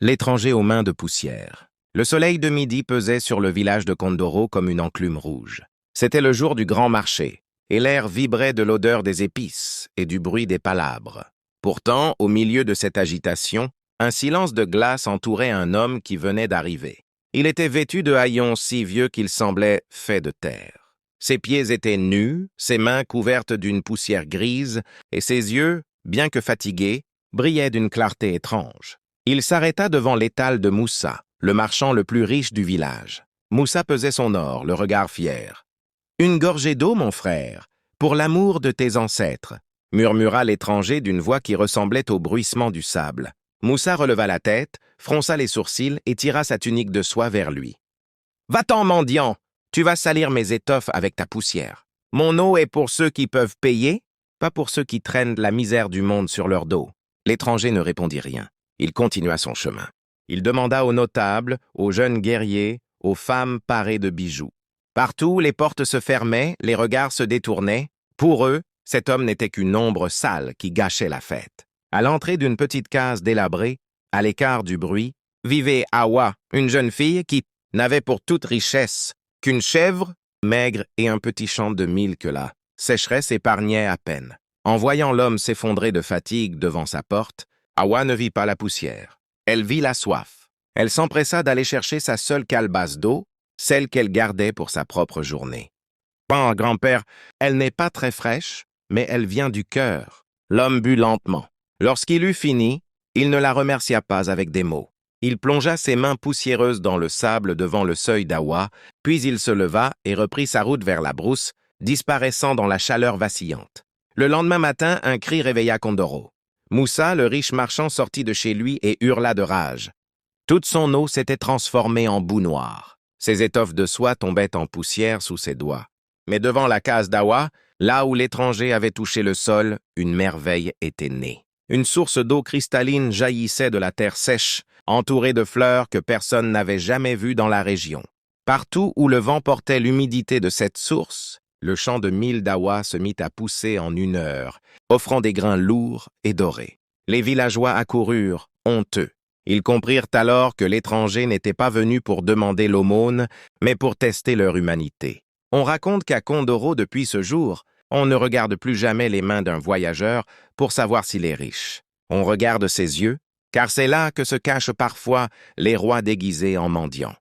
L'étranger aux mains de poussière. Le soleil de midi pesait sur le village de Kondoro comme une enclume rouge. C'était le jour du grand marché, et l'air vibrait de l'odeur des épices et du bruit des palabres. Pourtant, au milieu de cette agitation, un silence de glace entourait un homme qui venait d'arriver. Il était vêtu de haillons si vieux qu'il semblait fait de terre. Ses pieds étaient nus, ses mains couvertes d'une poussière grise, et ses yeux, bien que fatigués, brillaient d'une clarté étrange. Il s'arrêta devant l'étal de Moussa, le marchand le plus riche du village. Moussa pesait son or, le regard fier. « Une gorgée d'eau, mon frère, pour l'amour de tes ancêtres », murmura l'étranger d'une voix qui ressemblait au bruissement du sable. Moussa releva la tête, fronça les sourcils et tira sa tunique de soie vers lui. « Va-t'en, mendiant! Tu vas salir mes étoffes avec ta poussière. Mon eau est pour ceux qui peuvent payer, pas pour ceux qui traînent la misère du monde sur leur dos. » L'étranger ne répondit rien. Il continua son chemin. Il demanda aux notables, aux jeunes guerriers, aux femmes parées de bijoux. Partout, les portes se fermaient, les regards se détournaient. Pour eux, cet homme n'était qu'une ombre sale qui gâchait la fête. À l'entrée d'une petite case délabrée, à l'écart du bruit, vivait Awa, une jeune fille qui n'avait pour toute richesse qu'une chèvre, maigre et un petit champ de mil que la sécheresse épargnait à peine. En voyant l'homme s'effondrer de fatigue devant sa porte, Awa ne vit pas la poussière. Elle vit la soif. Elle s'empressa d'aller chercher sa seule calebasse d'eau, celle qu'elle gardait pour sa propre journée. « Bon, grand-père, elle n'est pas très fraîche, mais elle vient du cœur. » L'homme but lentement. Lorsqu'il eut fini, il ne la remercia pas avec des mots. Il plongea ses mains poussiéreuses dans le sable devant le seuil d'Awa, puis il se leva et reprit sa route vers la brousse, disparaissant dans la chaleur vacillante. Le lendemain matin, un cri réveilla Kondoro. Moussa, le riche marchand, sortit de chez lui et hurla de rage. Toute son eau s'était transformée en boue noire. Ses étoffes de soie tombaient en poussière sous ses doigts. Mais devant la case d'Awa, là où l'étranger avait touché le sol, une merveille était née. Une source d'eau cristalline jaillissait de la terre sèche, entourée de fleurs que personne n'avait jamais vues dans la région. Partout où le vent portait l'humidité de cette source, le champ de mil d'Awa se mit à pousser en 1 heure, offrant des grains lourds et dorés. Les villageois accoururent, honteux. Ils comprirent alors que l'étranger n'était pas venu pour demander l'aumône, mais pour tester leur humanité. On raconte qu'à Kondoro, depuis ce jour, on ne regarde plus jamais les mains d'un voyageur pour savoir s'il est riche. On regarde ses yeux, car c'est là que se cachent parfois les rois déguisés en mendiants.